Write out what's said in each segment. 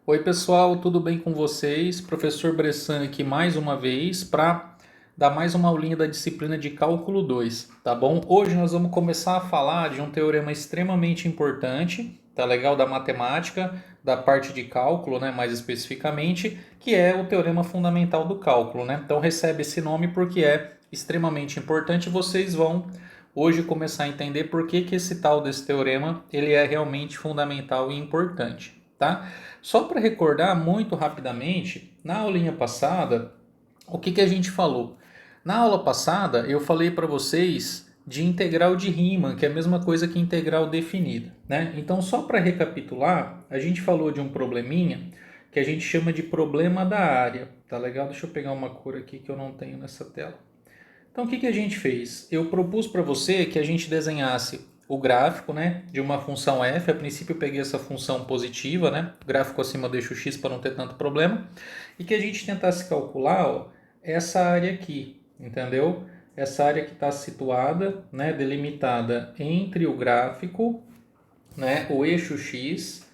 Oi pessoal, tudo bem com vocês? Professor Bressan aqui mais uma vez para dar mais uma aulinha da disciplina de Cálculo 2, tá bom? Hoje nós vamos começar a falar de um teorema extremamente importante, tá legal? Da matemática, da parte de cálculo, né, mais especificamente, que é o teorema fundamental do cálculo, né? Então recebe esse nome porque é extremamente importante. Vocês vão hoje começar a entender por que esse tal desse teorema ele é realmente fundamental e importante, tá? Só para recordar muito rapidamente, na aulinha passada, o que a gente falou? Na aula passada, eu falei para vocês de integral de Riemann, que é a mesma coisa que integral definida, né? Então, só para recapitular, a gente falou de um probleminha que a gente chama de problema da área. Tá legal? Deixa eu pegar uma cor aqui que eu não tenho nessa tela. Então, o que a gente fez? Eu propus para você que a gente desenhasse o gráfico, né, de uma função f. A princípio, eu peguei essa função positiva, né, gráfico acima do eixo x para não ter tanto problema, e que a gente tentasse calcular, ó, essa área aqui, entendeu? Essa área que está situada, né, delimitada entre o gráfico, né, o eixo x,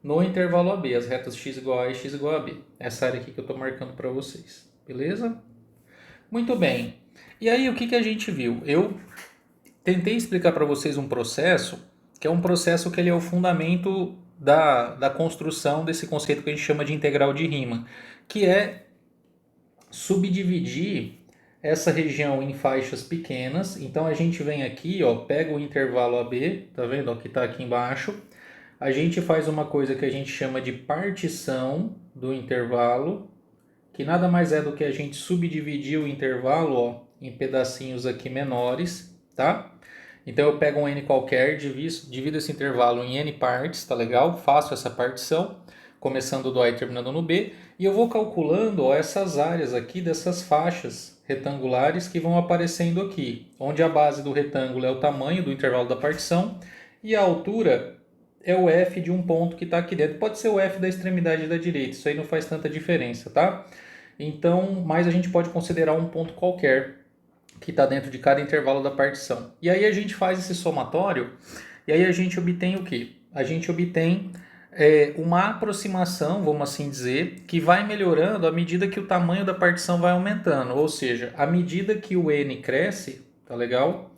no intervalo AB, as retas x igual a A e x igual a B. Essa área aqui que eu estou marcando para vocês, beleza? Muito bem. E aí, o que a gente viu? Eu tentei explicar para vocês um processo, que é um processo que ele é o fundamento da construção desse conceito que a gente chama de integral de Riemann, que é subdividir essa região em faixas pequenas. Então a gente vem aqui, ó, pega o intervalo AB, tá vendo? Ó, que está aqui embaixo. A gente faz uma coisa que a gente chama de partição do intervalo, que nada mais é do que a gente subdividir o intervalo, ó, em pedacinhos aqui menores, tá? Então eu pego um n qualquer, divido esse intervalo em n partes, tá legal? Faço essa partição, começando do A e terminando no B, e eu vou calculando, ó, essas áreas aqui dessas faixas retangulares que vão aparecendo aqui, onde a base do retângulo é o tamanho do intervalo da partição e a altura é o f de um ponto que está aqui dentro. Pode ser o f da extremidade da direita, isso aí não faz tanta diferença, tá? Então, mas a gente pode considerar um ponto qualquer que está dentro de cada intervalo da partição. E aí a gente faz esse somatório e aí a gente obtém o quê? A gente obtém uma aproximação, vamos assim dizer, que vai melhorando à medida que o tamanho da partição vai aumentando. Ou seja, à medida que o n cresce, tá legal?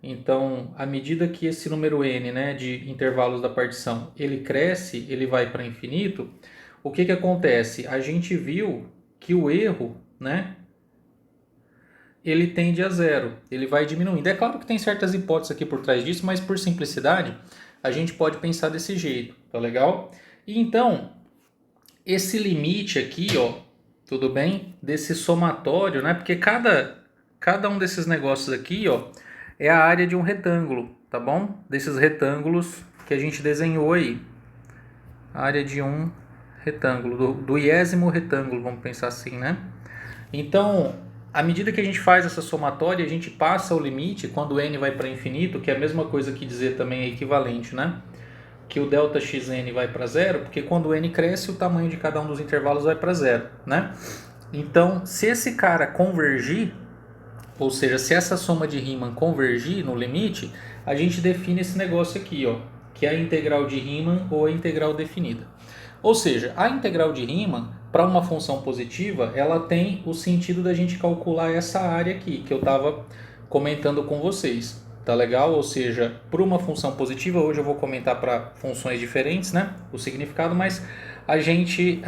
Então, à medida que esse número n, né, de intervalos da partição, ele cresce, ele vai para infinito, o que acontece? A gente viu que o erro, né, ele tende a zero, ele vai diminuindo. É claro que tem certas hipóteses aqui por trás disso, mas por simplicidade, a gente pode pensar desse jeito, tá legal? E então, esse limite aqui, ó, tudo bem? Desse somatório, né? Porque cada um desses negócios aqui, ó, é a área de um retângulo, tá bom? Desses retângulos que a gente desenhou aí. A área de um retângulo, do iésimo retângulo, vamos pensar assim, né? Então, à medida que a gente faz essa somatória, a gente passa o limite quando n vai para infinito, que é a mesma coisa que dizer também é equivalente, né? Que o delta xn vai para zero, porque quando o n cresce, o tamanho de cada um dos intervalos vai para zero, né? Então, se esse cara convergir, ou seja, se essa soma de Riemann convergir no limite, a gente define esse negócio aqui, ó, que é a integral de Riemann ou a integral definida. Ou seja, a integral de Riemann, para uma função positiva, ela tem o sentido da gente calcular essa área aqui, que eu estava comentando com vocês. Tá legal? Ou seja, para uma função positiva, hoje eu vou comentar para funções diferentes, né, o significado, mas a gente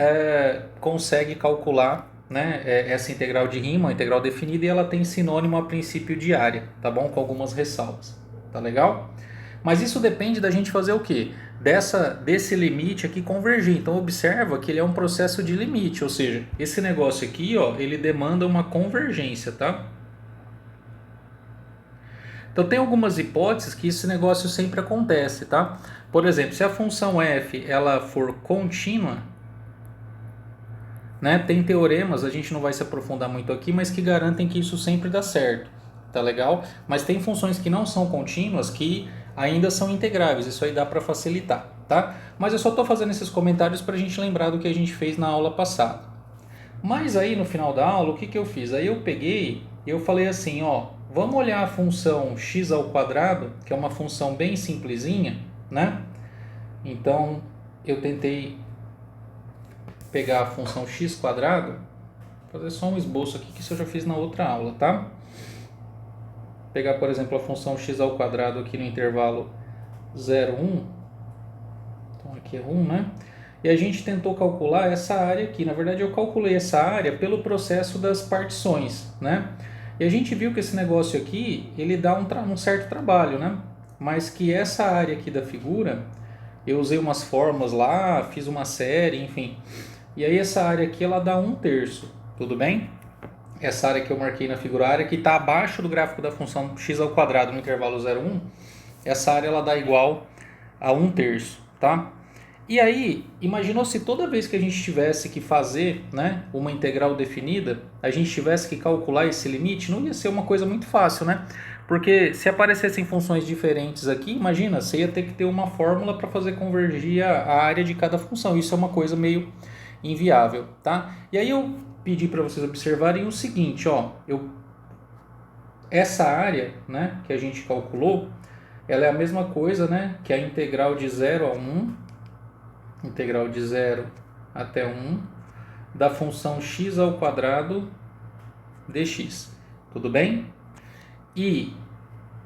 consegue calcular, né, essa integral de Riemann, integral definida, e ela tem sinônimo a princípio de área, tá bom? Com algumas ressalvas. Tá legal? Mas isso depende da gente fazer o quê? Desse limite aqui convergir. Então observa que ele é um processo de limite, ou seja, esse negócio aqui, ó, ele demanda uma convergência, tá? Então tem algumas hipóteses que esse negócio sempre acontece, tá? Por exemplo, se a função f ela for contínua, né, tem teoremas, a gente não vai se aprofundar muito aqui, mas que garantem que isso sempre dá certo, tá legal? Mas tem funções que não são contínuas que ainda são integráveis, isso aí dá para facilitar, tá? Mas eu só estou fazendo esses comentários para a gente lembrar do que a gente fez na aula passada. Mas aí no final da aula, o que eu fiz? Aí eu peguei e eu falei assim, ó, vamos olhar a função x ao quadrado, que é uma função bem simplesinha, né? Então eu tentei pegar a função x², vou fazer só um esboço aqui que isso eu já fiz na outra aula, tá? Pegar, por exemplo, a função x² aqui no intervalo 0, 1. Então aqui é 1, né? E a gente tentou calcular essa área aqui. Na verdade, eu calculei essa área pelo processo das partições, né? E a gente viu que esse negócio aqui, ele dá um certo trabalho, né? Mas que essa área aqui da figura, eu usei umas fórmulas lá, fiz uma série, enfim. E aí essa área aqui, ela dá 1/3, tudo bem? Essa área que eu marquei na figura, a área que está abaixo do gráfico da função x² no intervalo 0, 1, essa área ela dá igual a 1/3, tá? E aí, imaginou se toda vez que a gente tivesse que fazer, né, uma integral definida, a gente tivesse que calcular esse limite, não ia ser uma coisa muito fácil, né? Porque se aparecessem funções diferentes aqui, imagina, você ia ter que ter uma fórmula para fazer convergir a área de cada função. Isso é uma coisa meio inviável, tá? E aí eu pedi para vocês observarem o seguinte, ó, essa área, né, que a gente calculou, ela é a mesma coisa, né, que a integral de 0 a 1, integral de 0 até 1, da função x² dx, tudo bem? E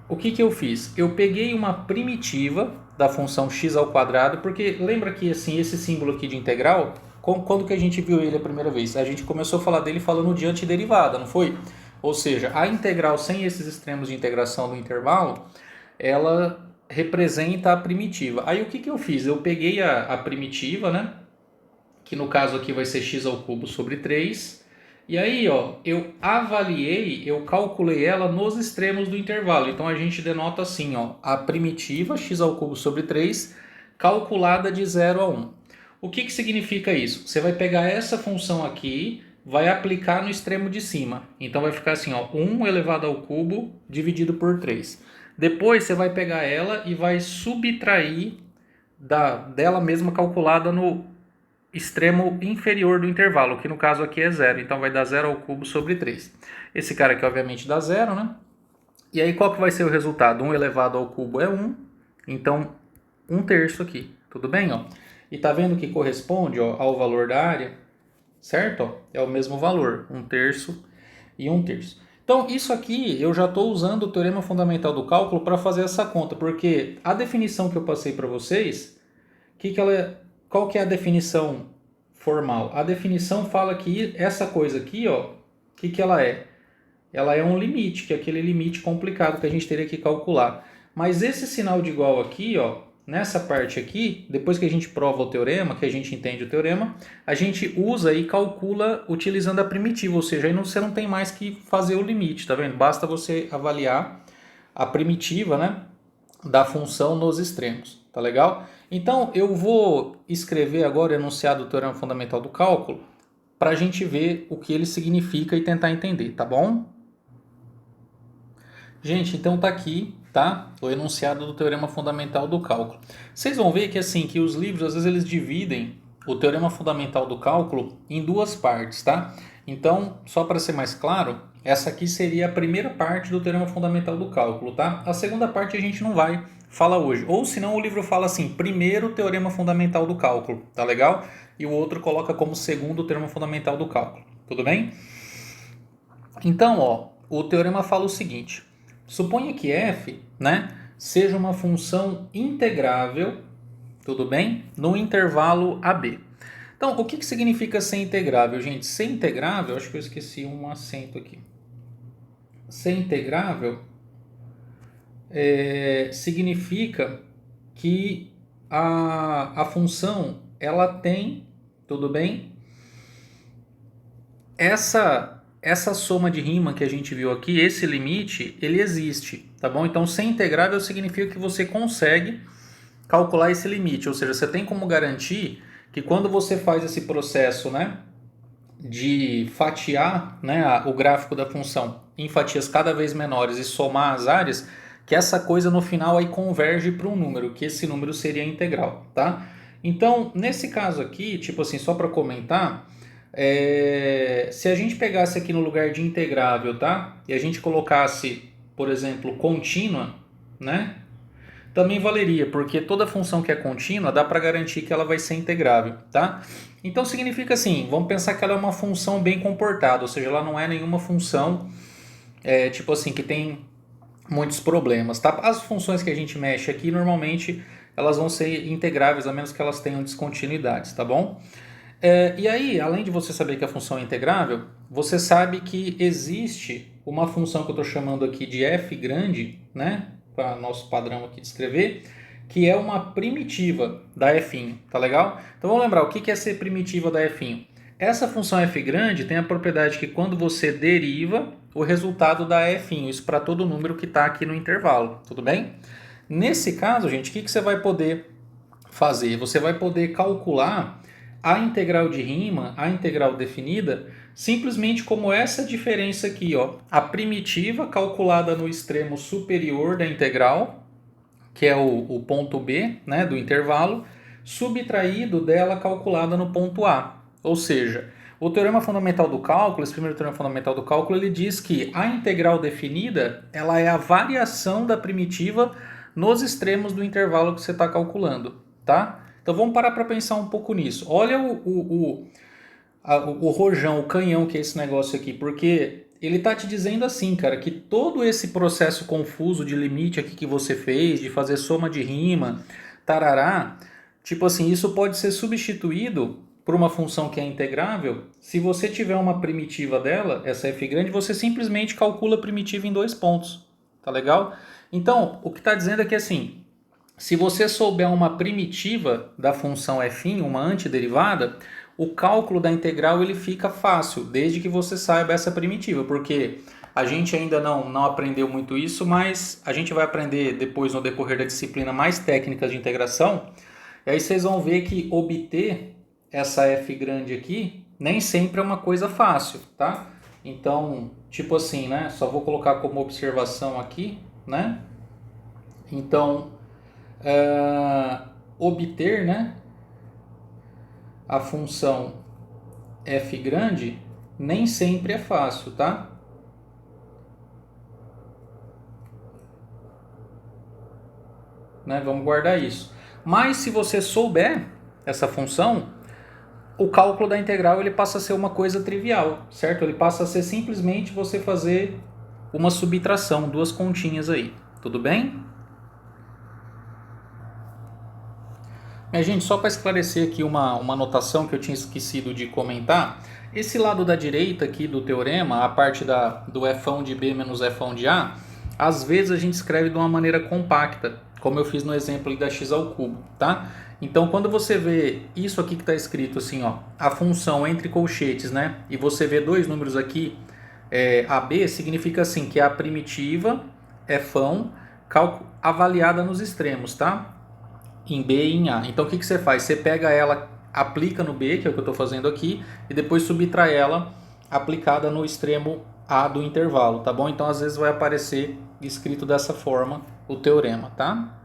o que eu fiz? Eu peguei uma primitiva da função x², porque lembra que assim, esse símbolo aqui de integral, quando que a gente viu ele a primeira vez? A gente começou a falar dele falando de antiderivada, não foi? Ou seja, a integral sem esses extremos de integração do intervalo, ela representa a primitiva. Aí o que eu fiz? Eu peguei a primitiva, né? Que no caso aqui vai ser x³ sobre 3. E aí, ó, eu avaliei, eu calculei ela nos extremos do intervalo. Então a gente denota assim, ó, a primitiva x³ sobre 3 calculada de 0 a 1. O que significa isso? Você vai pegar essa função aqui, vai aplicar no extremo de cima. Então vai ficar assim, ó, 1 elevado ao cubo dividido por 3. Depois você vai pegar ela e vai subtrair dela mesma calculada no extremo inferior do intervalo, que no caso aqui é 0. Então vai dar 0 ao cubo sobre 3. Esse cara aqui obviamente dá 0, né? E aí qual que vai ser o resultado? 1 elevado ao cubo é 1. Então 1/3 aqui. Tudo bem? Ó? E tá vendo que corresponde, ó, ao valor da área? Certo? Ó, é o mesmo valor. 1/3 e 1/3. Então isso aqui eu já estou usando o teorema fundamental do cálculo para fazer essa conta. Porque a definição que eu passei para vocês, qual que é a definição formal? A definição fala que essa coisa aqui, ó, o que ela é? Ela é um limite, que é aquele limite complicado que a gente teria que calcular. Mas esse sinal de igual aqui, ó, nessa parte aqui, depois que a gente prova o teorema, que a gente entende o teorema, a gente usa e calcula utilizando a primitiva, ou seja, aí você não tem mais que fazer o limite, tá vendo? Basta você avaliar a primitiva, né, da função nos extremos, tá legal? Então eu vou escrever agora o enunciado do teorema fundamental do cálculo para a gente ver o que ele significa e tentar entender, tá bom? Gente, então tá aqui, tá? O enunciado do teorema fundamental do cálculo. Vocês vão ver que assim, que os livros às vezes eles dividem o teorema fundamental do cálculo em duas partes, tá? Então, só para ser mais claro, essa aqui seria a primeira parte do teorema fundamental do cálculo, tá? A segunda parte a gente não vai falar hoje. Ou senão o livro fala assim, primeiro teorema fundamental do cálculo, tá legal? E o outro coloca como segundo teorema fundamental do cálculo, tudo bem? Então, ó, o teorema fala o seguinte: suponha que f, né, seja uma função integrável, tudo bem? No intervalo AB. Então, o que significa ser integrável, gente? Ser integrável, acho que eu esqueci um acento aqui. Ser integrável significa que a função, ela tem, tudo bem? Essa soma de Riemann que a gente viu aqui, esse limite, ele existe, tá bom? Então, ser integrável significa que você consegue calcular esse limite, ou seja, você tem como garantir que quando você faz esse processo, né, de fatiar, né, o gráfico da função em fatias cada vez menores e somar as áreas, que essa coisa no final aí converge para um número, que esse número seria integral, tá? Então, nesse caso aqui, tipo assim, só para comentar, se a gente pegasse aqui no lugar de integrável, tá? E a gente colocasse, por exemplo, contínua, né? também valeria, porque toda função que é contínua dá para garantir que ela vai ser integrável, tá? Então significa assim, vamos pensar que ela é uma função bem comportada, ou seja, ela não é nenhuma função tipo assim, que tem muitos problemas, tá? As funções que a gente mexe aqui, normalmente, elas vão ser integráveis, a menos que elas tenham descontinuidades, tá bom? E aí, além de você saber que a função é integrável, você sabe que existe uma função que eu estou chamando aqui de f grande, né? Para nosso padrão aqui de escrever, que é uma primitiva da f', tá legal? Então vamos lembrar, o que é ser primitiva da f'? Essa função f grande tem a propriedade que quando você deriva, o resultado dá f', isso para todo número que está aqui no intervalo, tudo bem? Nesse caso, gente, o que você vai poder fazer? Você vai poder calcular a integral de Riemann, a integral definida, simplesmente como essa diferença aqui, ó, a primitiva calculada no extremo superior da integral, que é o ponto B, né, do intervalo, subtraído dela calculada no ponto A. Ou seja, o teorema fundamental do cálculo, esse primeiro teorema fundamental do cálculo, ele diz que a integral definida, ela é a variação da primitiva nos extremos do intervalo que você está calculando, tá? Então vamos parar para pensar um pouco nisso. Olha o rojão, o canhão que é esse negócio aqui, porque ele tá te dizendo assim, cara, que todo esse processo confuso de limite aqui que você fez, de fazer soma de Riemann, tarará, tipo assim, isso pode ser substituído por uma função que é integrável. Se você tiver uma primitiva dela, essa f grande, você simplesmente calcula a primitiva em 2 pontos, tá legal? Então, o que está dizendo é que assim, se você souber uma primitiva da função f', uma antiderivada, o cálculo da integral ele fica fácil, desde que você saiba essa primitiva, porque a gente ainda não aprendeu muito isso, mas a gente vai aprender depois no decorrer da disciplina mais técnicas de integração, e aí vocês vão ver que obter essa f grande aqui nem sempre é uma coisa fácil, tá? Então, tipo assim, né? Só vou colocar como observação aqui, né? Então, obter, né, a função f grande nem sempre é fácil, tá? Né, vamos guardar isso. Mas se você souber essa função, o cálculo da integral ele passa a ser uma coisa trivial, certo? Ele passa a ser simplesmente você fazer uma subtração, duas continhas aí, tudo bem? Minha gente, só para esclarecer aqui uma notação que eu tinha esquecido de comentar, esse lado da direita aqui do teorema, a parte do f' de b menos f' de a, às vezes a gente escreve de uma maneira compacta, como eu fiz no exemplo da x ao cubo, tá? Então, quando você vê isso aqui que está escrito assim, ó, a função entre colchetes, né? E você vê dois números aqui, AB, significa assim que é a primitiva f' avaliada nos extremos, tá? Em B e em A. Então o que você faz? Você pega ela, aplica no B, que é o que eu estou fazendo aqui, e depois subtrai ela aplicada no extremo A do intervalo, tá bom? Então às vezes vai aparecer escrito dessa forma o teorema, tá?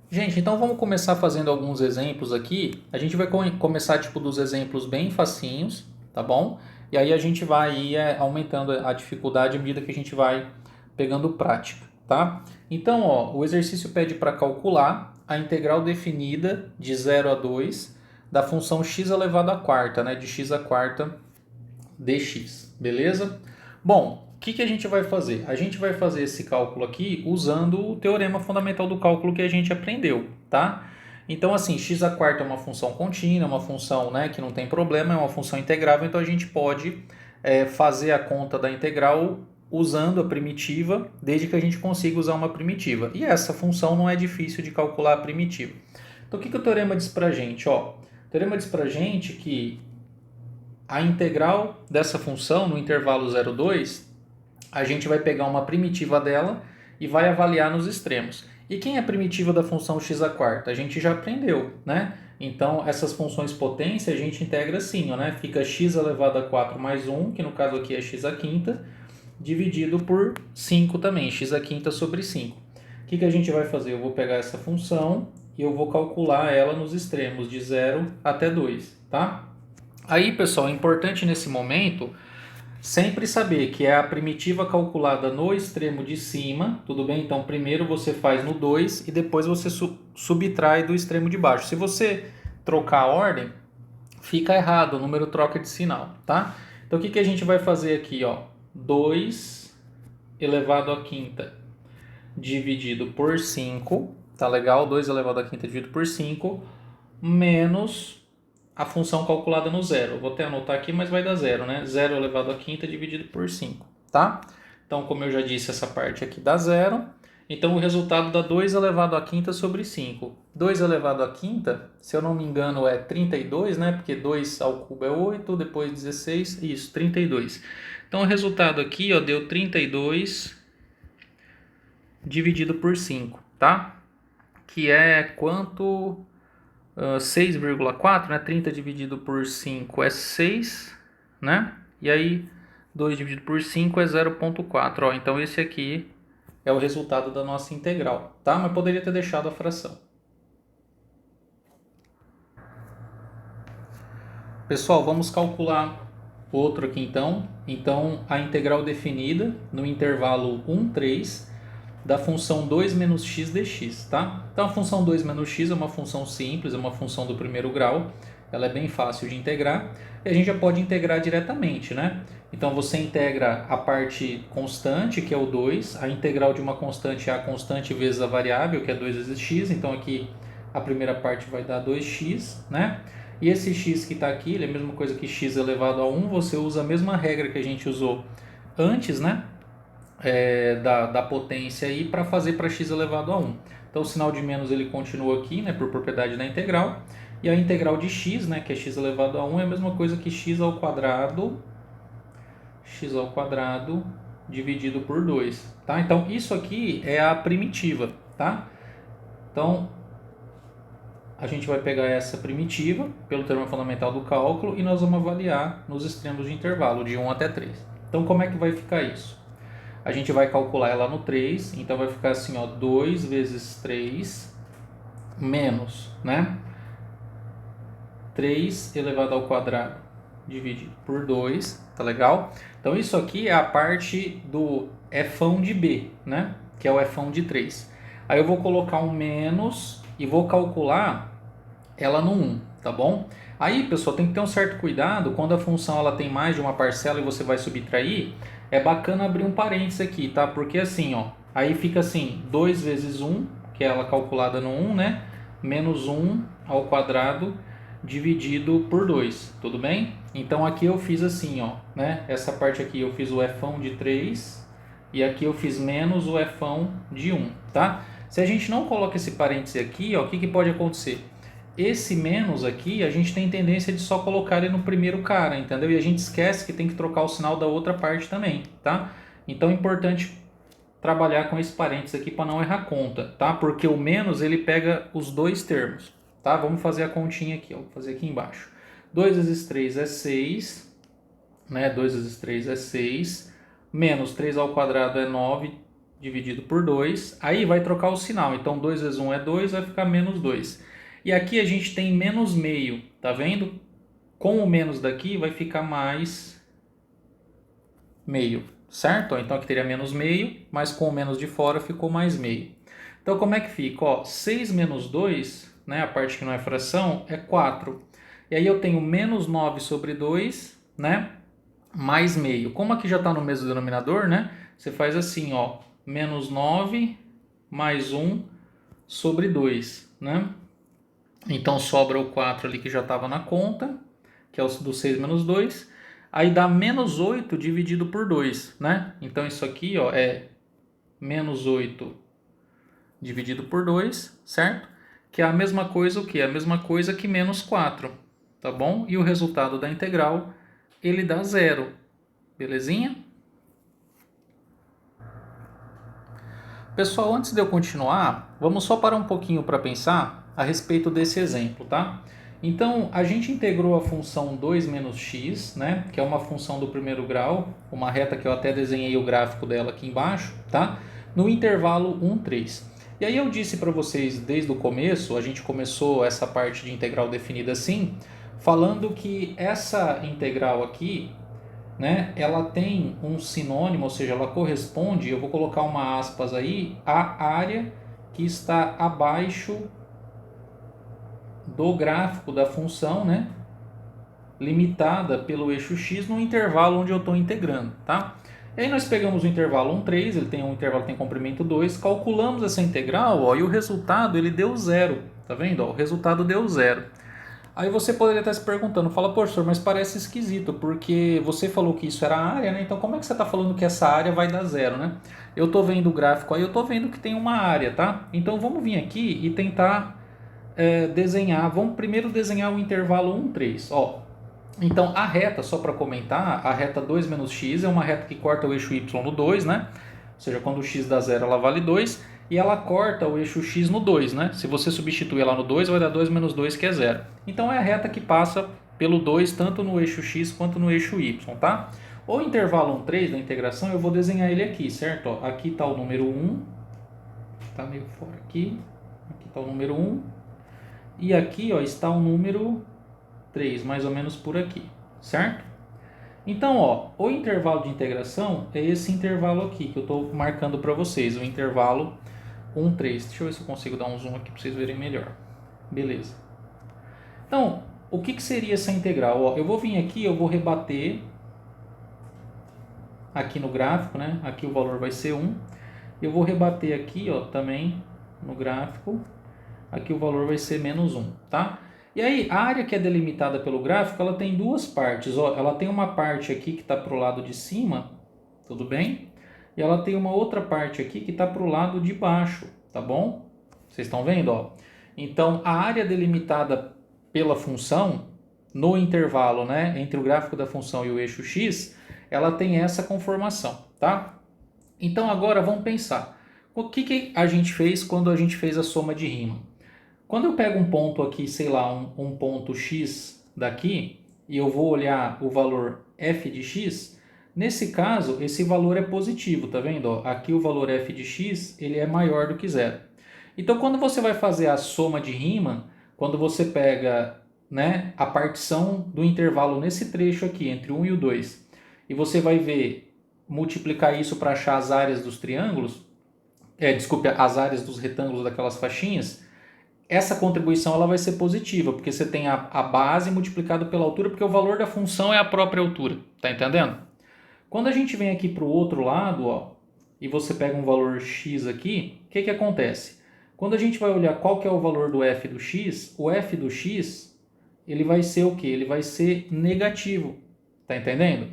Gente, então vamos começar fazendo alguns exemplos aqui. A gente vai começar tipo dos exemplos bem facinhos, tá bom? E aí a gente vai ir aumentando a dificuldade à medida que a gente vai pegando prática, tá? Então, ó, o exercício pede para calcular a integral definida de 0 a 2 da função x elevado à quarta, né, de x à quarta dx, beleza? Bom, o que a gente vai fazer? A gente vai fazer esse cálculo aqui usando o teorema fundamental do cálculo que a gente aprendeu, tá? Então, assim, x à quarta é uma função contínua, uma função, né, que não tem problema, é uma função integrável, então a gente pode fazer a conta da integral usando a primitiva, desde que a gente consiga usar uma primitiva. E essa função não é difícil de calcular a primitiva. Então, o que o teorema diz pra gente? Ó, o teorema diz pra gente que a integral dessa função no intervalo 0,2, a gente vai pegar uma primitiva dela e vai avaliar nos extremos. E quem é a primitiva da função x à quarta? A gente já aprendeu, né? Então, essas funções potência a gente integra assim, ó, né? Fica x elevado a 4 mais 1, que no caso aqui é x à quinta, dividido por 5 também, x à quinta sobre 5. O que a gente vai fazer? Eu vou pegar essa função e eu vou calcular ela nos extremos, de 0 até 2, tá? Aí, pessoal, é importante nesse momento Sempre saber que é a primitiva calculada no extremo de cima, tudo bem? Então primeiro você faz no 2 e depois você subtrai do extremo de baixo. Se você trocar a ordem, fica errado, o número troca de sinal, tá? Então o que a gente vai fazer aqui, ó? 2 elevado à quinta dividido por 5, tá legal? 2 elevado à quinta dividido por 5, menos a função calculada no zero. Eu vou até anotar aqui, mas vai dar zero, né? 0 elevado à quinta dividido por 5, tá? Então, como eu já disse, essa parte aqui dá zero. Então, o resultado dá 2 elevado à quinta sobre 5. 2 elevado à quinta, se eu não me engano, é 32, né? Porque 2 ao cubo é 8, depois 16, isso, 32. Então, o resultado aqui, ó, deu 32 dividido por 5, tá? Que é quanto? 6,4, né? 30 dividido por 5 é 6, né? E aí 2 dividido por 5 é 0,4. Então esse aqui é o resultado da nossa integral, tá? Mas poderia ter deixado a fração. Pessoal, vamos calcular outro aqui então. Então a integral definida no intervalo 1, 3 da função 2 menos x dx, tá? Então a função 2 menos x é uma função simples, é uma função do primeiro grau, ela é bem fácil de integrar, e a gente já pode integrar diretamente, né? Então você integra a parte constante, que é o 2, a integral de uma constante é a constante vezes a variável, que é 2 vezes x, então aqui a primeira parte vai dar 2x, né? E esse x que está aqui, ele é a mesma coisa que x elevado a 1, você usa a mesma regra que a gente usou antes, né? Da potência aí para fazer para x elevado a 1. Então o sinal de menos ele continua aqui, né, por propriedade da integral. E a integral de x, né, que é x elevado a 1, é a mesma coisa que x ao quadrado dividido por 2. Tá? Então isso aqui é a primitiva. Tá? Então a gente vai pegar essa primitiva pelo teorema fundamental do cálculo e nós vamos avaliar nos extremos de intervalo, de 1 até 3. Então como é que vai ficar isso? A gente vai calcular ela no 3, então vai ficar assim, ó, 2 vezes 3 menos, né? 3 elevado ao quadrado dividido por 2, tá legal? Então isso aqui é a parte do fão de b, né? Que é o fão de 3. Aí eu vou colocar um menos e vou calcular ela no 1, tá bom? Aí, pessoal, tem que ter um certo cuidado, quando a função ela tem mais de uma parcela e você vai subtrair, é bacana abrir um parênteses aqui, tá? Porque assim, ó, aí fica assim, 2 vezes 1, que é ela calculada no 1, né? Menos 1 ao quadrado dividido por 2, tudo bem? Então aqui eu fiz assim, ó, né? Essa parte aqui eu fiz o fão de 3 e aqui eu fiz menos o fão de 1, tá? Se a gente não coloca esse parêntese aqui, ó, o que pode acontecer? Esse menos aqui, a gente tem tendência de só colocar ele no primeiro cara, entendeu? E a gente esquece que tem que trocar o sinal da outra parte também, tá? Então é importante trabalhar com esse parênteses aqui para não errar conta, tá? Porque o menos ele pega os dois termos, tá? Vamos fazer a continha aqui, ó. Vou fazer aqui embaixo. 2 vezes 3 é 6, né? 2 vezes 3 é 6, menos 3 ao quadrado é 9 dividido por 2. Aí vai trocar o sinal, então 2 vezes 1 é 2, vai ficar menos 2. E aqui a gente tem menos meio, tá vendo? Com o menos daqui vai ficar mais meio, certo? Então aqui teria menos meio, mas com o menos de fora ficou mais meio. Então como é que fica? Ó, 6 menos 2, né, a parte que não é fração, é 4. E aí eu tenho menos 9 sobre 2, né, mais meio. Como aqui já está no mesmo denominador, né, você faz assim, ó, menos 9 mais 1 sobre 2, né? Então sobra o 4 ali que já estava na conta, que é o do 6 menos 2. Aí dá menos 8 dividido por 2, né? Então isso aqui, ó, é menos 8 dividido por 2, certo? Que é a mesma coisa o quê? A mesma coisa que menos 4, tá bom? E o resultado da integral, ele dá 0, belezinha? Pessoal, antes de eu continuar, vamos só parar um pouquinho para pensar a respeito desse exemplo, tá? Então, a gente integrou a função 2 menos x, né? Que é uma função do primeiro grau, uma reta que eu até desenhei o gráfico dela aqui embaixo, tá? No intervalo 1, 3. E aí eu disse para vocês desde o começo, a gente começou essa parte de integral definida assim, falando que essa integral aqui, né, ela tem um sinônimo, ou seja, ela corresponde, eu vou colocar uma aspas aí, à área que está abaixo do gráfico da função, né, limitada pelo eixo x no intervalo onde eu estou integrando, tá? E aí nós pegamos o intervalo 1, 3, ele tem um intervalo tem comprimento 2, calculamos essa integral, ó, e o resultado ele deu zero, tá vendo? Ó, o resultado deu zero. Aí você poderia estar se perguntando, fala, professor, mas parece esquisito, porque você falou que isso era a área, né? Então como é que você está falando que essa área vai dar zero, né? Eu estou vendo o gráfico aí, eu estou vendo que tem uma área, tá? Então vamos vir aqui e tentar desenhar, vamos primeiro desenhar o intervalo 1, 3, ó. Então a reta, só para comentar, a reta 2 menos x é uma reta que corta o eixo y no 2, né? Ou seja, quando o x dá zero ela vale 2, e ela corta o eixo x no 2, né? Se você substituir ela no 2, vai dar 2 menos 2, que é zero. Então é a reta que passa pelo 2, tanto no eixo x quanto no eixo y, tá? O intervalo 1, 3 da integração, eu vou desenhar ele aqui, certo? Ó, aqui está o número 1, tá meio fora aqui. Aqui está o número 1, e aqui ó, está o número 3, mais ou menos por aqui, certo? Então, ó, o intervalo de integração é esse intervalo aqui que eu estou marcando para vocês, o intervalo 1, 3. Deixa eu ver se eu consigo dar um zoom aqui para vocês verem melhor. Beleza. Então, o que seria essa integral? Ó, eu vou vir aqui, eu vou rebater aqui no gráfico, né? Aqui o valor vai ser 1. Eu vou rebater aqui, ó, também no gráfico. Aqui o valor vai ser menos 1, tá? E aí, a área que é delimitada pelo gráfico, ela tem duas partes. Ó, ela tem uma parte aqui que está para o lado de cima, tudo bem? E ela tem uma outra parte aqui que está para o lado de baixo, tá bom? Vocês estão vendo? Ó? Então, a área delimitada pela função, no intervalo, né, entre o gráfico da função e o eixo x, ela tem essa conformação, tá? Então, agora vamos pensar. O que a gente fez quando a gente fez a soma de rima? Quando eu pego um ponto aqui, sei lá, um ponto x daqui, e eu vou olhar o valor f de x, nesse caso, esse valor é positivo, tá vendo? Ó, aqui o valor f de x, ele é maior do que zero. Então, quando você vai fazer a soma de Riemann, quando você pega, né, a partição do intervalo nesse trecho aqui, entre 1 e o 2, e você vai ver, multiplicar isso para achar as áreas dos triângulos, desculpe, as áreas dos retângulos daquelas faixinhas, essa contribuição ela vai ser positiva, porque você tem a base multiplicado pela altura, porque o valor da função é a própria altura, tá entendendo? Quando a gente vem aqui para o outro lado, ó, e você pega um valor x aqui, o que acontece? Quando a gente vai olhar qual que é o valor do f do x, o f do x, ele vai ser o quê? Ele vai ser negativo, tá entendendo?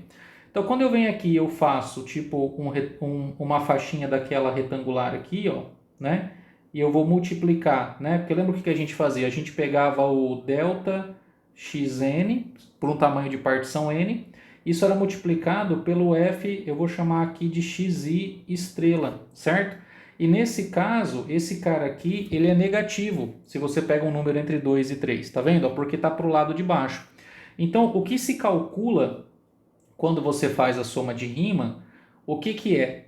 Então, quando eu venho aqui e eu faço tipo uma faixinha daquela retangular aqui, ó, né? E eu vou multiplicar, né? Porque lembra o que a gente fazia? A gente pegava o delta xn por um tamanho de partição n, isso era multiplicado pelo f, eu vou chamar aqui de xi estrela, certo? E nesse caso, esse cara aqui, ele é negativo, se você pega um número entre 2 e 3, tá vendo? Porque está para o lado de baixo. Então, o que se calcula quando você faz a soma de Riemann, o que é?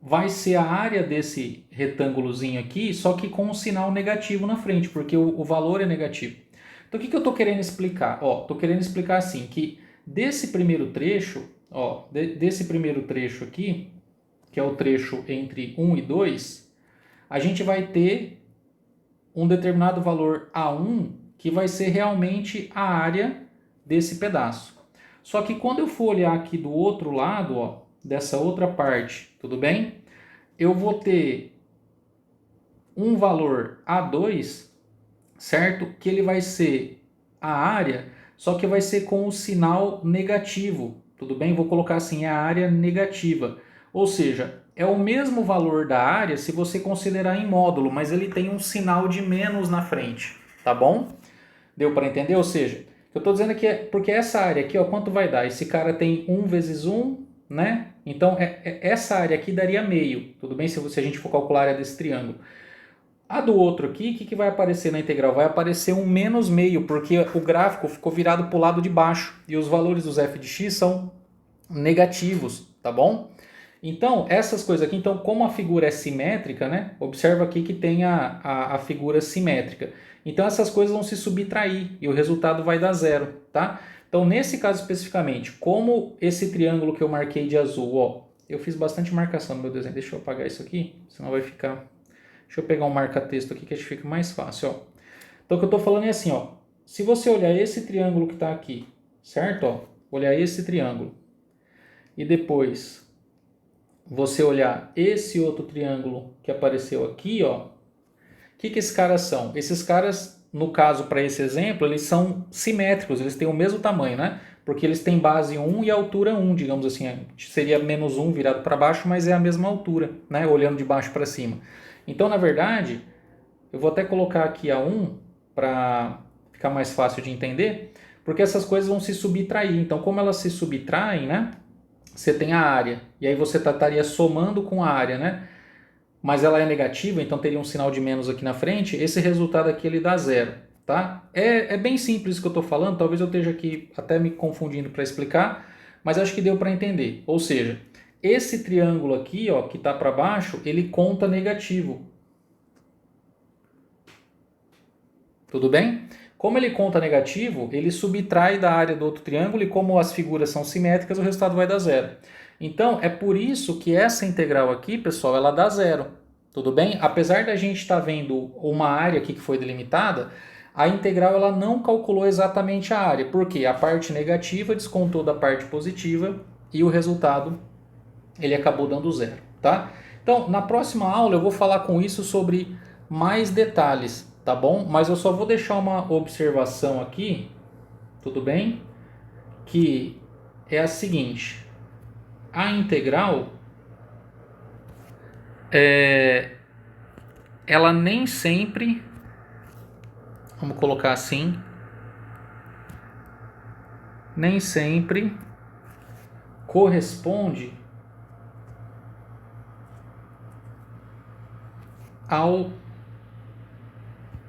Vai ser a área desse retângulozinho aqui, só que com um sinal negativo na frente, porque o valor é negativo. Então, o que eu estou querendo explicar? Estou querendo explicar assim, que desse primeiro trecho, desse primeiro trecho aqui, que é o trecho entre 1 e 2, a gente vai ter um determinado valor A1, que vai ser realmente a área desse pedaço. Só que quando eu for olhar aqui do outro lado, ó, dessa outra parte, tudo bem? Eu vou ter um valor A2, certo? Que ele vai ser a área, só que vai ser com o sinal negativo, tudo bem? Vou colocar assim, a área negativa. Ou seja, é o mesmo valor da área se você considerar em módulo, mas ele tem um sinal de menos na frente, tá bom? Deu para entender? Ou seja, eu estou dizendo aqui é porque essa área aqui, ó, quanto vai dar? Esse cara tem 1 vezes 1, né? Então, essa área aqui daria meio, tudo bem? Se a gente for calcular a área desse triângulo. A do outro aqui, o que vai aparecer na integral? Vai aparecer um menos meio, porque o gráfico ficou virado para o lado de baixo. E os valores dos f de x são negativos, tá bom? Então, essas coisas aqui, então, como a figura é simétrica, né? Observa aqui que tem a figura simétrica. Então, essas coisas vão se subtrair e o resultado vai dar zero, tá? Então, nesse caso especificamente, como esse triângulo que eu marquei de azul, ó, eu fiz bastante marcação no meu desenho, deixa eu apagar isso aqui, senão vai ficar... Deixa eu pegar um marca-texto aqui que acho que fica mais fácil, ó. Então, o que eu estou falando é assim, ó, se você olhar esse triângulo que está aqui, certo? Ó, olhar esse triângulo e depois você olhar esse outro triângulo que apareceu aqui, ó, o que esses caras são? Esses caras, no caso, para esse exemplo, eles são simétricos, eles têm o mesmo tamanho, né? Porque eles têm base 1 e altura 1, digamos assim. Seria menos 1 virado para baixo, mas é a mesma altura, né? Olhando de baixo para cima. Então, na verdade, eu vou até colocar aqui a 1 para ficar mais fácil de entender, porque essas coisas vão se subtrair. Então, como elas se subtraem, né? Você tem a área, e aí você estaria somando com a área, né? Mas ela é negativa, então teria um sinal de menos aqui na frente, esse resultado aqui ele dá zero, tá? É bem simples isso que eu estou falando, talvez eu esteja aqui até me confundindo para explicar, mas acho que deu para entender. Ou seja, esse triângulo aqui, ó, que está para baixo, ele conta negativo. Tudo bem? Como ele conta negativo, ele subtrai da área do outro triângulo e como as figuras são simétricas, o resultado vai dar zero. Então, é por isso que essa integral aqui, pessoal, ela dá zero. Tudo bem? Apesar da gente estar vendo uma área aqui que foi delimitada, a integral ela não calculou exatamente a área. Por quê? A parte negativa descontou da parte positiva e o resultado ele acabou dando zero, tá? Então, na próxima aula eu vou falar com isso sobre mais detalhes, tá bom? Mas eu só vou deixar uma observação aqui, tudo bem? Que é a seguinte: a integral ela nem sempre, vamos colocar assim, nem sempre corresponde ao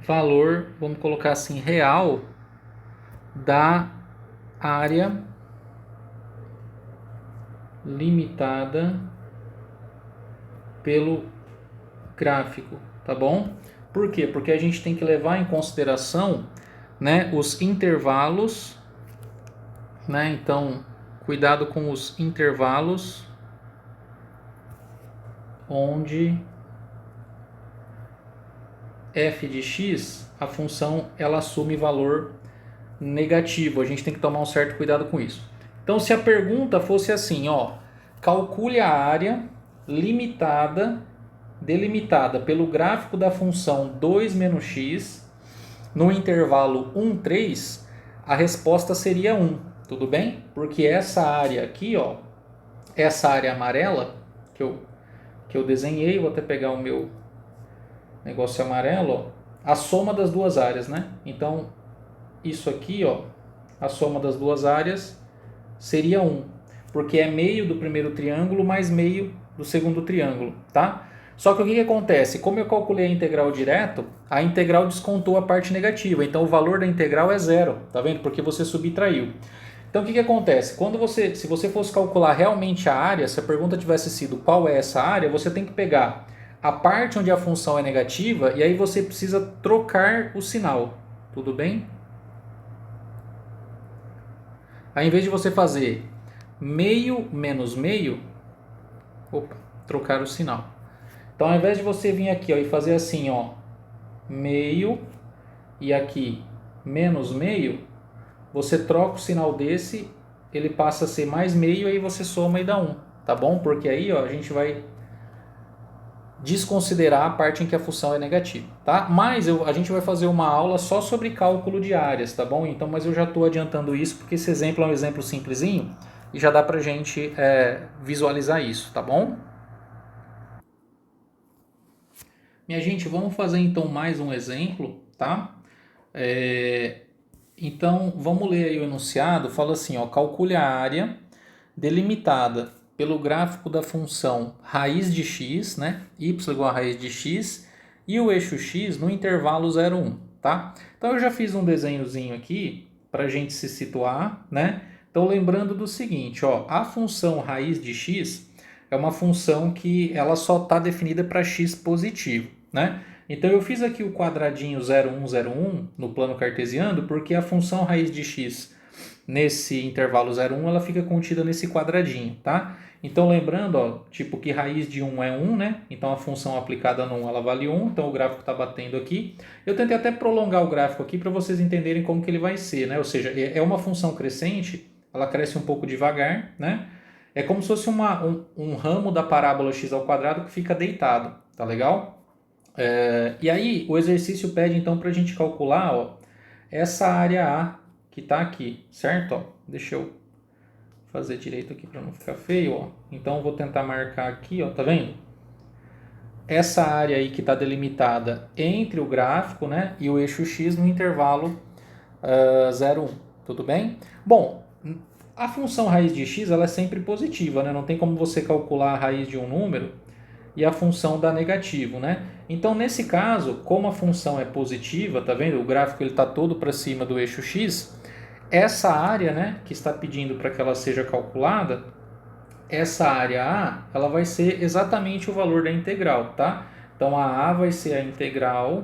valor, vamos colocar assim, real da área limitada pelo gráfico, tá bom? Por quê? Porque a gente tem que levar em consideração, né, os intervalos, né? Então, cuidado com os intervalos onde f de x, a função, ela assume valor negativo. A gente tem que tomar um certo cuidado com isso. Então, se a pergunta fosse assim, ó, calcule a área delimitada pelo gráfico da função 2 menos x no intervalo 1, 3, a resposta seria 1, tudo bem? Porque essa área aqui, ó, essa área amarela que eu desenhei, vou até pegar o meu negócio amarelo, ó, a soma das duas áreas, né? Então, isso aqui, ó, a soma das duas áreas seria 1, porque é meio do primeiro triângulo mais meio do segundo triângulo, tá? Só que o que acontece? Como eu calculei a integral direto, a integral descontou a parte negativa, então o valor da integral é zero, tá vendo? Porque você subtraiu. Então o que acontece? Se você fosse calcular realmente a área, se a pergunta tivesse sido qual é essa área, você tem que pegar a parte onde a função é negativa e aí você precisa trocar o sinal, tudo bem? Aí, em vez de você fazer meio menos meio, trocar o sinal. Então, ao invés de você vir aqui, ó, e fazer assim, ó, meio e aqui menos meio, você troca o sinal desse, ele passa a ser mais meio, aí você soma e dá 1, tá bom? Porque aí, ó, a gente vai desconsiderar a parte em que a função é negativa, tá? Mas a gente vai fazer uma aula só sobre cálculo de áreas, tá bom? Então, mas eu já estou adiantando isso porque esse exemplo é um exemplo simplesinho e já dá pra gente visualizar isso, tá bom? Minha gente, vamos fazer então mais um exemplo, tá? Então, vamos ler aí o enunciado, fala assim, ó, calcule a área delimitada pelo gráfico da função raiz de x, né? Y igual a raiz de x, e o eixo x no intervalo 0, 1, tá? Então, eu já fiz um desenhozinho aqui para a gente se situar, né? Então, lembrando do seguinte, ó, a função raiz de x é uma função que ela só está definida para x positivo, né? Então, eu fiz aqui o quadradinho 0, 1, 0, 1 no plano cartesiano porque a função raiz de x nesse intervalo 0, 1, ela fica contida nesse quadradinho, tá? Então, lembrando, ó, tipo que raiz de 1 é 1, né? Então, a função aplicada no 1, ela vale 1, então o gráfico está batendo aqui. Eu tentei até prolongar o gráfico aqui para vocês entenderem como que ele vai ser, né? Ou seja, é uma função crescente, ela cresce um pouco devagar, né? É como se fosse um ramo da parábola x ao quadrado que fica deitado, tá legal? E aí, o exercício pede, então, para a gente calcular, ó, essa área A que está aqui, certo? Ó, deixa eu fazer direito aqui para não ficar feio, ó. Então, vou tentar marcar aqui, ó, tá vendo? Essa área aí que está delimitada entre o gráfico, né, e o eixo x no intervalo 0, 1, tudo bem? Bom, a função raiz de x ela é sempre positiva, né? Não tem como você calcular a raiz de um número e a função dá negativo, né? Então, nesse caso, como a função é positiva, tá vendo? O gráfico ele está todo para cima do eixo x. Essa área, né, que está pedindo para que ela seja calculada, essa área A, ela vai ser exatamente o valor da integral, tá? Então, a A vai ser a integral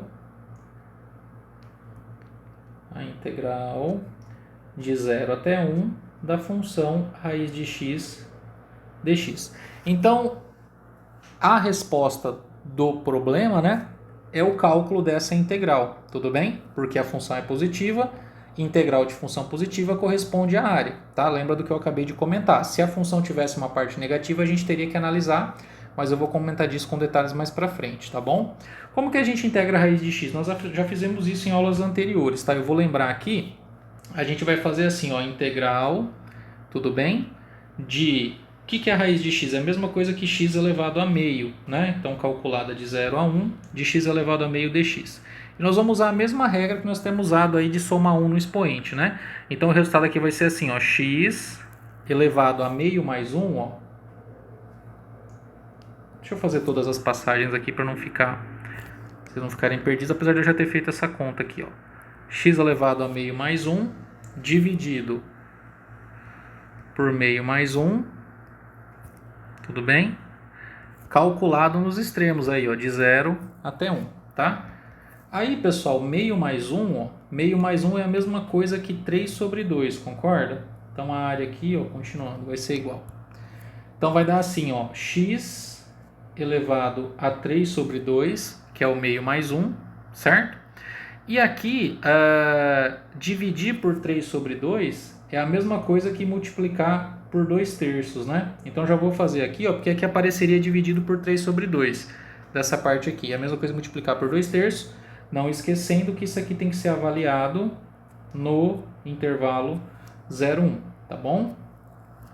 de 0 até 1 da função raiz de x dx. Então, a resposta do problema, né, é o cálculo dessa integral, tudo bem? Porque a função é positiva, integral de função positiva corresponde à área, tá? Lembra do que eu acabei de comentar. Se a função tivesse uma parte negativa, a gente teria que analisar, mas eu vou comentar disso com detalhes mais para frente, tá bom? Como que a gente integra a raiz de x? Nós já fizemos isso em aulas anteriores, tá? Eu vou lembrar aqui, a gente vai fazer assim, ó, integral, tudo bem? De o que é a raiz de x? É a mesma coisa que x elevado a meio, né? Então, calculada de 0 a 1, de x elevado a meio dx. E nós vamos usar a mesma regra que nós temos usado aí de soma 1 no expoente, né? Então, o resultado aqui vai ser assim, ó, x elevado a meio mais 1, ó. Deixa eu fazer todas as passagens aqui para não ficar, vocês não ficarem perdidos, apesar de eu já ter feito essa conta aqui, ó. X elevado a meio mais 1, dividido por meio mais 1, tudo bem? Calculado nos extremos aí, ó, de 0 até 1, tá? Aí, pessoal, meio mais 1, ó, meio mais 1 é a mesma coisa que 3 sobre 2, concorda? Então, a área aqui, ó, continuando, vai ser igual. Então, vai dar assim, ó, x elevado a 3 sobre 2, que é o meio mais 1, certo? E aqui, dividir por 3 sobre 2 é a mesma coisa que multiplicar por 2 terços, né? Então, já vou fazer aqui, ó, porque aqui apareceria dividido por 3 sobre 2, dessa parte aqui. É a mesma coisa que multiplicar por 2 terços, não esquecendo que isso aqui tem que ser avaliado no intervalo 0, 1, tá bom?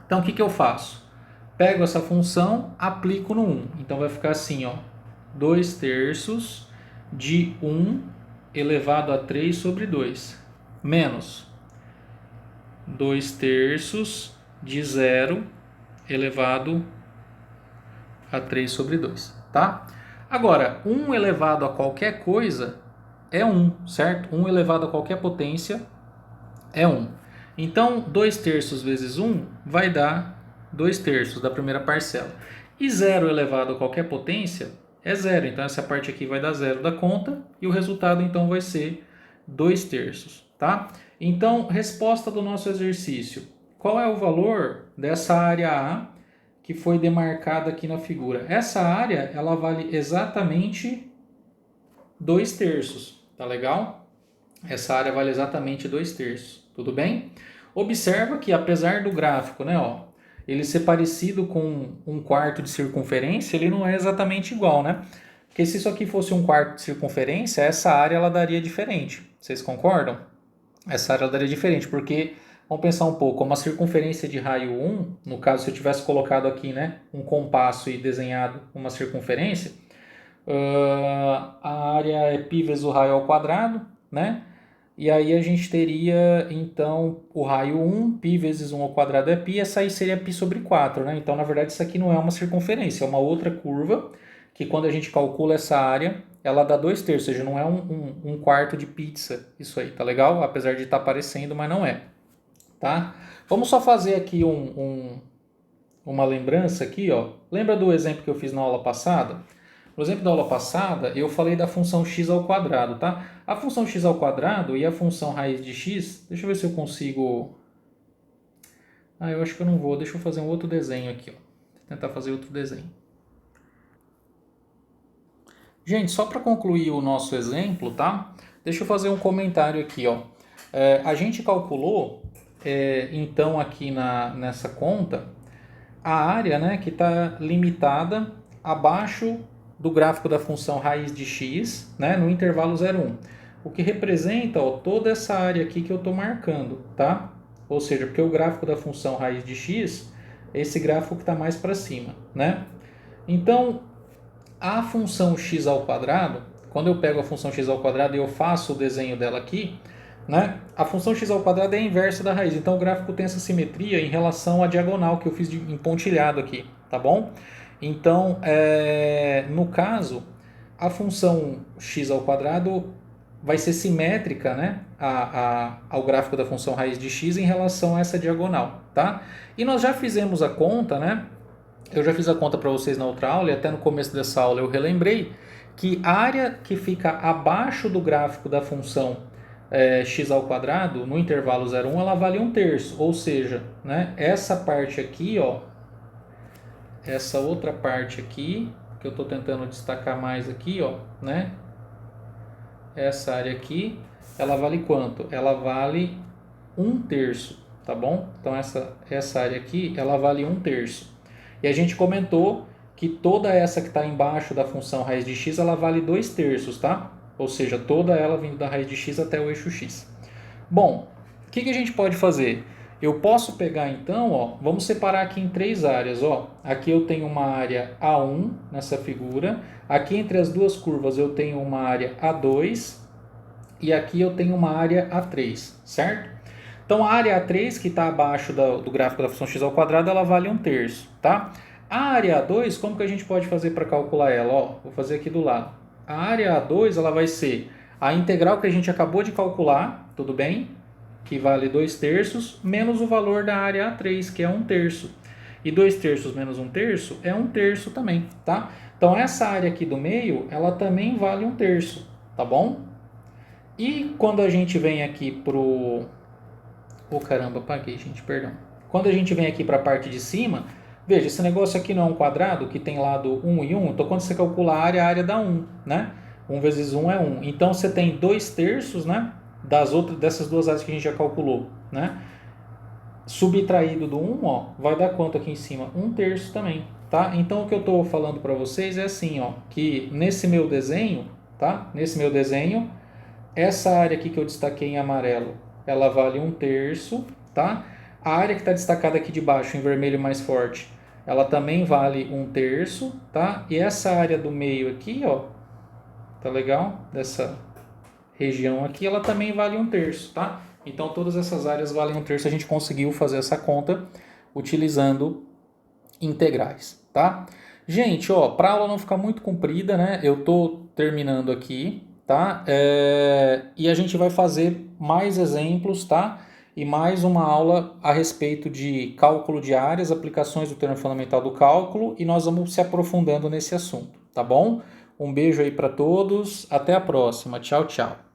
Então, o que eu faço? Pego essa função, aplico no 1. Então, vai ficar assim, ó, 2 terços de 1 elevado a 3 sobre 2, menos 2 terços de 0 elevado a 3 sobre 2, tá? Agora, 1 elevado a qualquer coisa é 1, certo? 1 elevado a qualquer potência é 1. Então, 2 terços vezes 1 vai dar 2 terços da primeira parcela. E 0 elevado a qualquer potência é 0. Então, essa parte aqui vai dar 0 da conta. E o resultado, então, vai ser 2 terços, tá? Então, resposta do nosso exercício. Qual é o valor dessa área A que foi demarcada aqui na figura? Essa área, ela vale exatamente 2 terços, tá legal? Essa área vale exatamente 2 terços, tudo bem? Observa que apesar do gráfico, né, ó, ele ser parecido com 1/4 de circunferência, ele não é exatamente igual, né? Porque se isso aqui fosse 1/4 de circunferência, essa área ela daria diferente. Vocês concordam? Essa área ela daria diferente, porque, vamos pensar um pouco, uma circunferência de raio 1, no caso se eu tivesse colocado aqui, né, um compasso e desenhado uma circunferência, a área é π vezes o raio ao quadrado, né? E aí a gente teria, então, o raio 1, π vezes 1 ao quadrado é π, essa aí seria π sobre 4, né? Então, na verdade, isso aqui não é uma circunferência, é uma outra curva, que quando a gente calcula essa área, ela dá 2 terços, ou seja, não é um quarto de pizza, isso aí, tá legal? Apesar de estar parecendo, mas não é, tá? Vamos só fazer aqui uma lembrança aqui, ó. Lembra do exemplo que eu fiz na aula passada? No exemplo da aula passada, eu falei da função x ao quadrado, tá? A função x ao quadrado e a função raiz de x, deixa eu ver se eu consigo eu acho que eu não vou. Deixa eu fazer um outro desenho aqui, ó. Vou tentar fazer outro desenho. Gente, só para concluir o nosso exemplo, tá? Deixa eu fazer um comentário aqui, ó. A gente calculou, então, aqui nessa conta, a área, né, que está limitada abaixo do gráfico da função raiz de x, né, no intervalo 0,1. O que representa, ó, toda essa área aqui que eu estou marcando, tá? Ou seja, porque o gráfico da função raiz de x é esse gráfico que está mais para cima, né? Então, a função x ao quadrado, quando eu pego a função x ao quadrado e eu faço o desenho dela aqui, né, a função x ao quadrado é a inversa da raiz. Então o gráfico tem essa simetria em relação à diagonal que eu fiz em pontilhado aqui, tá bom? Então, no caso, a função x ao quadrado vai ser simétrica, né, ao gráfico da função raiz de x em relação a essa diagonal, tá? E nós já fizemos a conta, né? Eu já fiz a conta para vocês na outra aula e até no começo dessa aula eu relembrei que a área que fica abaixo do gráfico da função x ao quadrado, no intervalo 0,1, ela vale 1/3. Ou seja, né, essa parte aqui, ó, essa outra parte aqui, que eu estou tentando destacar mais aqui, ó, né, essa área aqui, ela vale quanto? Ela vale 1/3, tá bom? Então essa área aqui, ela vale 1/3. E a gente comentou que toda essa que está embaixo da função raiz de x, ela vale 2/3, tá? Ou seja, toda ela vindo da raiz de x até o eixo x. Bom, o que a gente pode fazer? Eu posso pegar então, ó, vamos separar aqui em 3 áreas, ó. Aqui eu tenho uma área A1 nessa figura. Aqui entre as duas curvas eu tenho uma área A2 e aqui eu tenho uma área A3, certo? Então a área A3, que está abaixo do gráfico da função x ao quadrado, ela vale 1/3, tá? A área A2, como que a gente pode fazer para calcular ela? Ó, vou fazer aqui do lado. A área A2, ela vai ser a integral que a gente acabou de calcular, tudo bem? Que vale 2/3, menos o valor da área A3, que é 1/3. E 2/3 menos 1/3 é 1/3 também, tá? Então essa área aqui do meio, ela também vale 1/3, tá bom? E quando a gente vem aqui pro... Oh, caramba, apaguei, gente, perdão. Quando a gente vem aqui para a parte de cima, veja, esse negócio aqui não é um quadrado que tem lado 1 e 1, então quando você calcula a área dá 1, né? 1 vezes 1 é 1. Então você tem 2/3, né? Dessas duas áreas que a gente já calculou, né? Subtraído do 1, ó, vai dar quanto aqui em cima? 1/3 também, tá? Então o que eu estou falando para vocês é assim, ó, que nesse meu desenho, tá? Nesse meu desenho, essa área aqui que eu destaquei em amarelo, ela vale 1/3, tá? A área que está destacada aqui de baixo, em vermelho mais forte, ela também vale 1/3, tá? E essa área do meio aqui, ó, tá legal? Dessa região aqui, ela também vale 1/3, tá? Então todas essas áreas valem 1/3, a gente conseguiu fazer essa conta utilizando integrais, tá? Gente, ó, para a aula não ficar muito comprida, né? Eu tô terminando aqui, tá? E a gente vai fazer mais exemplos, tá? E mais uma aula a respeito de cálculo de áreas, aplicações do teorema fundamental do cálculo, e nós vamos se aprofundando nesse assunto, tá bom? Um beijo aí para todos, até a próxima, tchau, tchau.